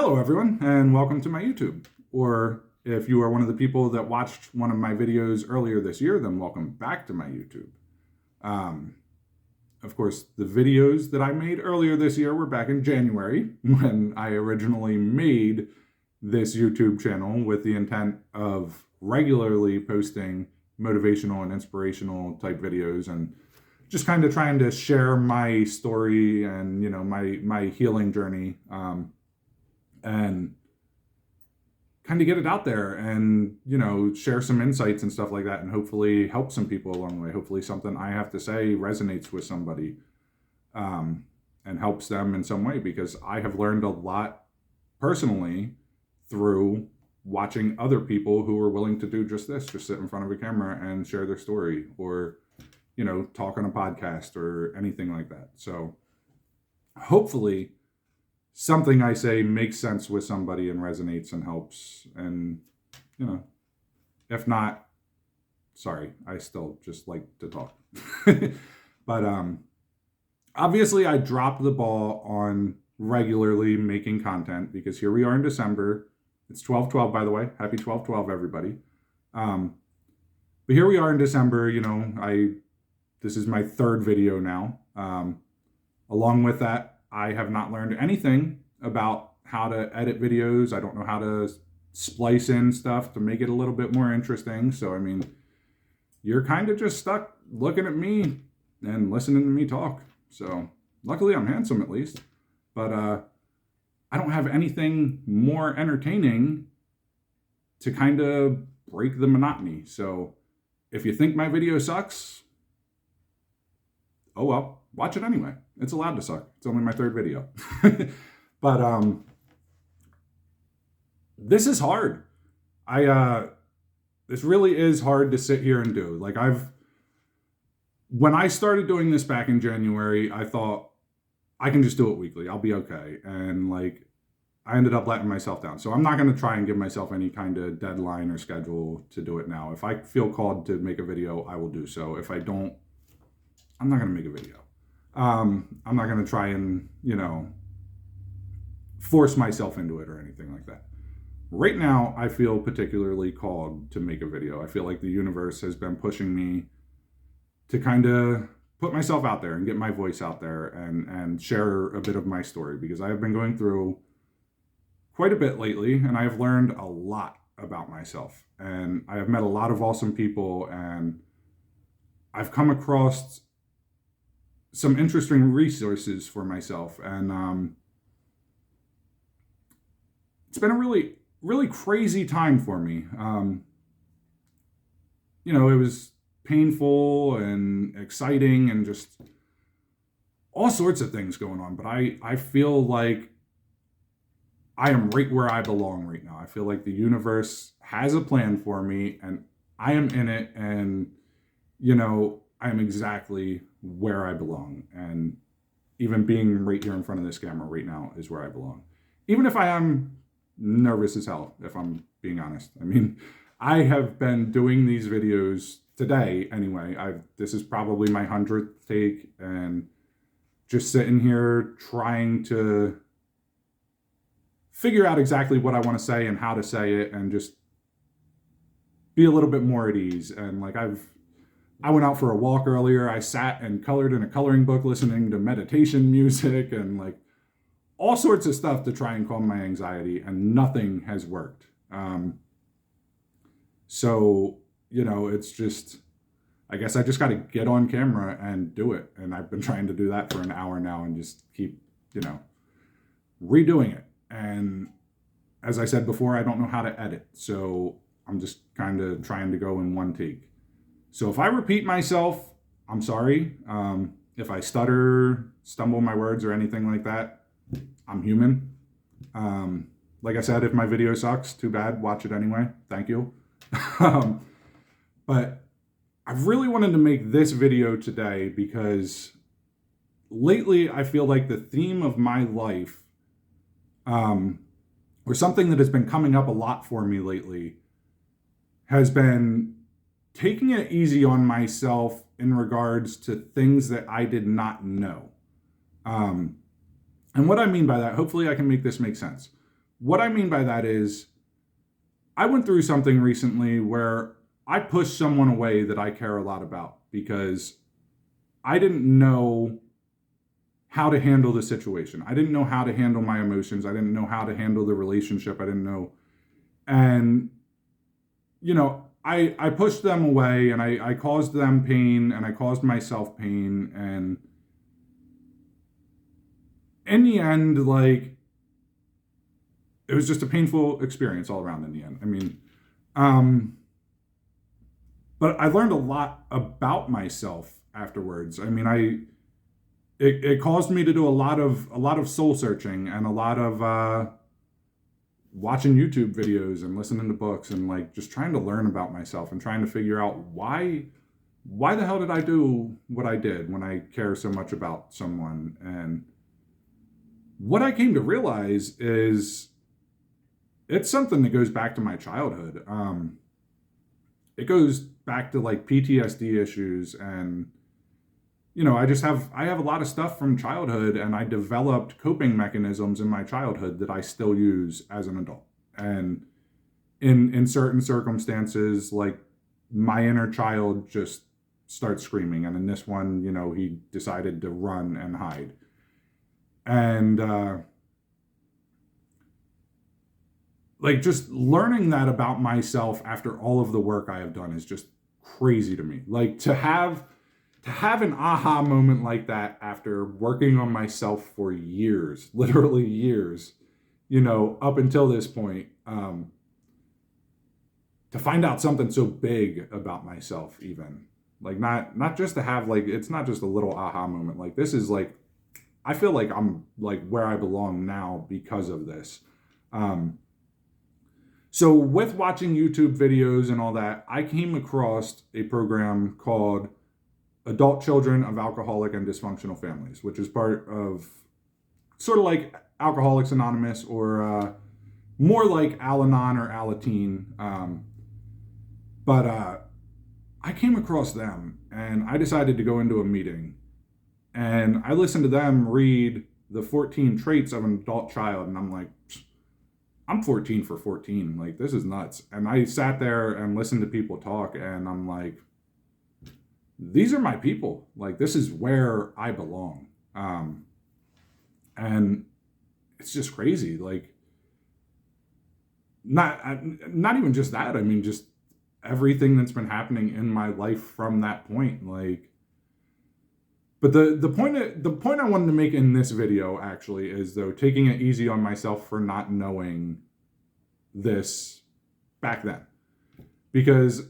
Hello everyone, and welcome to my YouTube. Or if you are one of the people that watched one of my videos earlier this year, then welcome back to my YouTube. Of course, the videos that I made earlier this year were back in January when I originally made this YouTube channel with the intent of regularly posting motivational and inspirational type videos and just kind of trying to share my story and, my healing journey. And kind of get it out there and, share some insights and stuff like that and hopefully help some people along the way. Hopefully something I have to say resonates with somebody and helps them in some way, because I have learned a lot personally through watching other people who are willing to do just this, just sit in front of a camera and share their story or, talk on a podcast or anything like that. So hopefully something I say makes sense with somebody and resonates and helps. And, if not, sorry, I still just like to talk. But obviously I dropped the ball on regularly making content because here we are in December. It's 12/12, by the way. Happy 12/12, everybody. But here we are in December. This is my third video now. Along with that, I have not learned anything about how to edit videos. I don't know how to splice in stuff to make it a little bit more interesting. So, you're kind of just stuck looking at me and listening to me talk. So, luckily I'm handsome at least. But I don't have anything more entertaining to kind of break the monotony. So, if you think my video sucks, oh well, watch it anyway. It's allowed to suck. It's only my third video. But this is hard. This really is hard to sit here and do. Like when I started doing this back in January, I thought I can just do it weekly. I'll be okay. And I ended up letting myself down. So I'm not going to try and give myself any kind of deadline or schedule to do it now. If I feel called to make a video, I will do so. If I don't, I'm not going to make a video. I'm not going to try and, force myself into it or anything like that. Right now, I feel particularly called to make a video. I feel like the universe has been pushing me to kind of put myself out there and get my voice out there and share a bit of my story, because I have been going through quite a bit lately and I have learned a lot about myself. And I have met a lot of awesome people and I've come across some interesting resources for myself. And it's been a really, really crazy time for me. It was painful and exciting and just all sorts of things going on. But I feel like I am right where I belong right now. I feel like the universe has a plan for me and I am in it. And, I am exactly where I belong. And even being right here in front of this camera right now is where I belong. Even if I am nervous as hell, if I'm being honest. I have been doing these videos today anyway. This is probably my 100th take and just sitting here trying to figure out exactly what I want to say and how to say it and just be a little bit more at ease. And I went out for a walk earlier. I sat and colored in a coloring book, listening to meditation music and all sorts of stuff to try and calm my anxiety, and nothing has worked. So, it's just, I guess I just got to get on camera and do it. And I've been trying to do that for an hour now and just keep, redoing it. And as I said before, I don't know how to edit. So I'm just kind of trying to go in one take. So if I repeat myself, I'm sorry. If I stutter, stumble my words or anything like that, I'm human. Like I said, if my video sucks, too bad. Watch it anyway. Thank you. But I really wanted to make this video today because lately I feel like the theme of my life, or something that has been coming up a lot for me lately, has been taking it easy on myself in regards to things that I did not know. And what I mean by that, hopefully I can make this make sense. what I mean by that is I went through something recently where I pushed someone away that I care a lot about because I didn't know how to handle the situation. I didn't know how to handle my emotions. I didn't know how to handle the relationship. I didn't know. And, I pushed them away, and I caused them pain, and I caused myself pain. And in the end, like, it was just a painful experience all around in the end. I mean, but I learned a lot about myself afterwards. I mean, it caused me to do a lot of soul searching, and a lot of watching YouTube videos and listening to books, and like just trying to learn about myself and trying to figure out why the hell did I do what I did when I care so much about someone. And what I came to realize is it's something that goes back to my childhood. It goes back to like PTSD issues, and I have a lot of stuff from childhood, and I developed coping mechanisms in my childhood that I still use as an adult. And in certain circumstances, like my inner child just starts screaming, and in this one, he decided to run and hide. And like just learning that about myself after all of the work I have done is just crazy to me. Like to have an aha moment like that after working on myself for years, literally years, up until this point, to find out something so big about myself, even like not just to have like, it's not just a little aha moment. Like this is like, I feel like I'm like where I belong now because of this. So with watching YouTube videos and all that, I came across a program called Adult Children of Alcoholic and Dysfunctional Families, which is part of sort of like Alcoholics Anonymous, or more like Al-Anon or Alateen. But I came across them, and I decided to go into a meeting, and I listened to them read the 14 traits of an adult child, and I'm like, I'm 14 for 14. Like, this is nuts. And I sat there and listened to people talk, and I'm like, these are my people. Like, this is where I belong. And it's just crazy. Like, not even just that. I mean, just everything that's been happening in my life from that point. Like, but the point I wanted to make in this video actually is, though, taking it easy on myself for not knowing this back then, because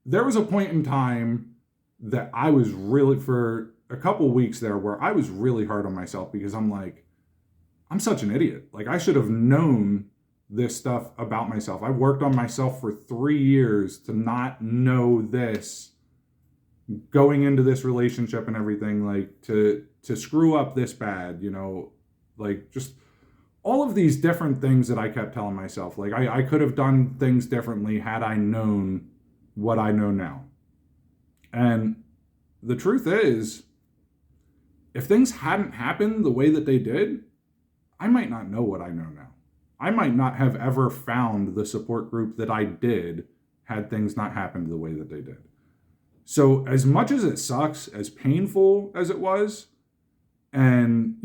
there was a point in time that I was really, for a couple weeks there, where I was really hard on myself, because I'm like, I'm such an idiot. Like, I should have known this stuff about myself. I worked on myself for 3 years to not know this going into this relationship and everything, like to screw up this bad, like just all of these different things that I kept telling myself. Like I could have done things differently had I known what I know now. And the truth is, if things hadn't happened the way that they did, I might not know what I know now. I might not have ever found the support group that I did had things not happened the way that they did. So as much as it sucks, as painful as it was, and,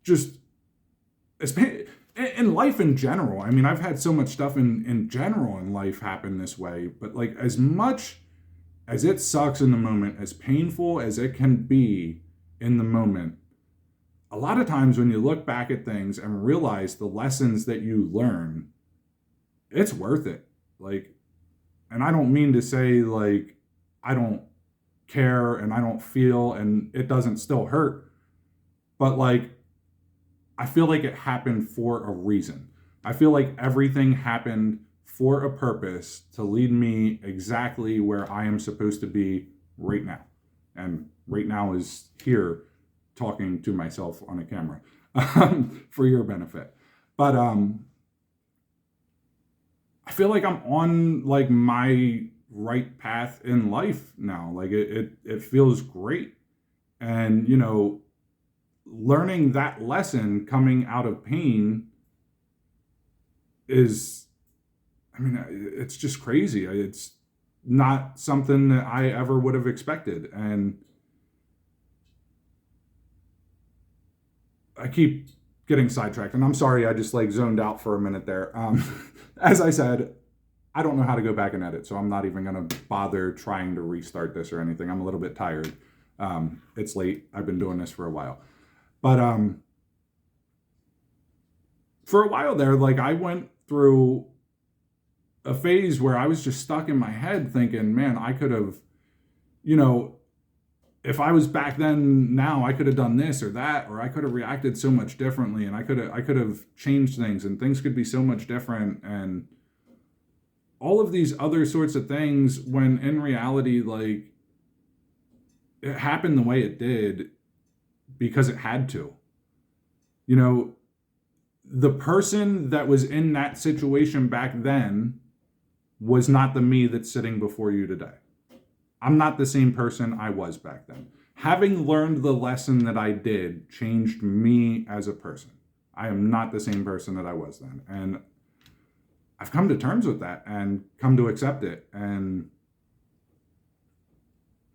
just in life in general, I mean, I've had so much stuff in general in life happen this way, but like, as much as it sucks in the moment, as painful as it can be in the moment, a lot of times when you look back at things and realize the lessons that you learn, it's worth it. Like, and I don't mean to say like I don't care and I don't feel and it doesn't still hurt, but like, I feel like it happened for a reason. I feel like everything happened for a purpose to lead me exactly where I am supposed to be right now. And right now is here talking to myself on a camera for your benefit. But I feel like I'm on like my right path in life now. Like it feels great. And learning that lesson coming out of pain is, I mean, it's just crazy. It's not something that I ever would have expected. And I keep getting sidetracked, and I'm sorry, I just like zoned out for a minute there. As I said, I don't know how to go back and edit, so I'm not even going to bother trying to restart this or anything. I'm a little bit tired. It's late. I've been doing this for a while. But for a while there, like, I went through a phase where I was just stuck in my head thinking, man, I could have, you know, if I was back then, now I could have done this or that, or I could have reacted so much differently, and I could have changed things, and things could be so much different, and all of these other sorts of things, when in reality, like, it happened the way it did because it had to. You know, the person that was in that situation back then was not the me that's sitting before you today. I'm not the same person I was back then. Having learned the lesson that I did changed me as a person. I am not the same person that I was then. And I've come to terms with that and come to accept it. And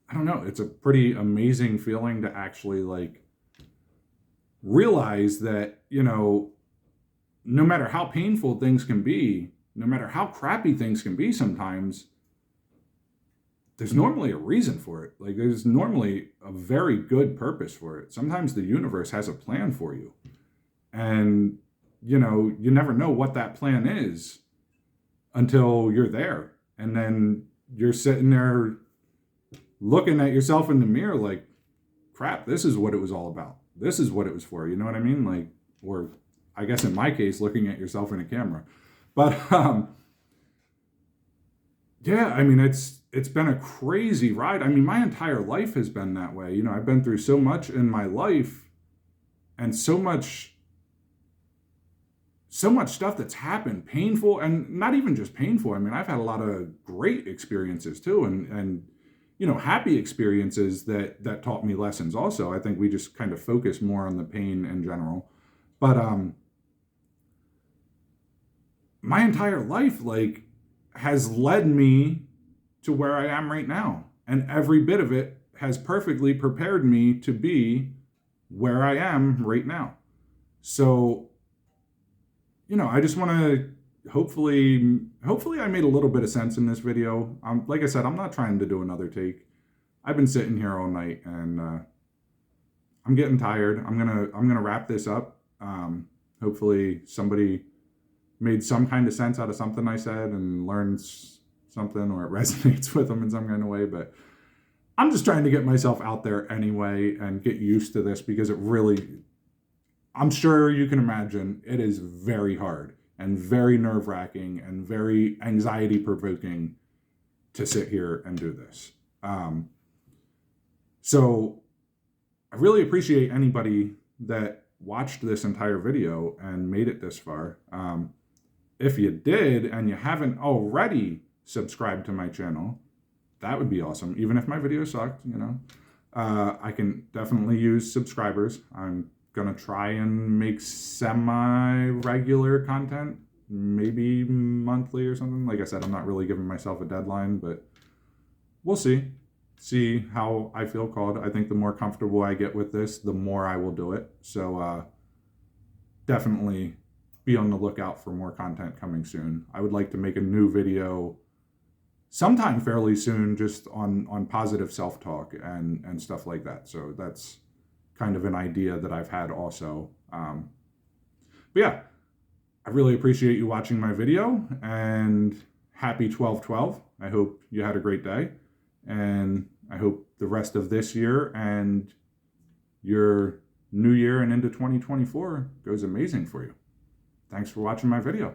I don't know, it's a pretty amazing feeling to actually like realize that, you know, no matter how painful things can be, no matter how crappy things can be sometimes, there's normally a reason for it. Like, there's normally a very good purpose for it. Sometimes the universe has a plan for you. And, you know, you never know what that plan is until you're there. And then you're sitting there looking at yourself in the mirror like, crap, this is what it was all about. This is what it was for. You know what I mean? Like, or I guess in my case, looking at yourself in a camera. But, yeah, I mean, it's been a crazy ride. I mean, my entire life has been that way. You know, I've been through so much in my life, and so much stuff that's happened, painful, and not even just painful. I mean, I've had a lot of great experiences too, and you know, happy experiences that taught me lessons also. I think we just kind of focus more on the pain in general. But my entire life, like, has led me to where I am right now. And every bit of it has perfectly prepared me to be where I am right now. So, you know, I just want to hopefully I made a little bit of sense in this video. Like I said, I'm not trying to do another take. I've been sitting here all night, and I'm getting tired. I'm gonna wrap this up. Hopefully somebody made some kind of sense out of something I said and learns something, or it resonates with them in some kind of way. But I'm just trying to get myself out there anyway and get used to this, because it really, I'm sure you can imagine, it is very hard and very nerve-wracking and very anxiety-provoking to sit here and do this. So I really appreciate anybody that watched this entire video and made it this far. If you did and you haven't already subscribed to my channel, that would be awesome. Even if my video sucked, you know, I can definitely use subscribers. I'm gonna try and make semi-regular content, maybe monthly or something. Like I said, I'm not really giving myself a deadline, but we'll see how I feel called. I think the more comfortable I get with this, the more I will do it. So definitely be on the lookout for more content coming soon. I would like to make a new video sometime fairly soon, just on positive self-talk and stuff like that. So that's kind of an idea that I've had also. But yeah, I really appreciate you watching my video, and happy 12/12. I hope you had a great day, and I hope the rest of this year and your new year and into 2024 goes amazing for you. Thanks for watching my video.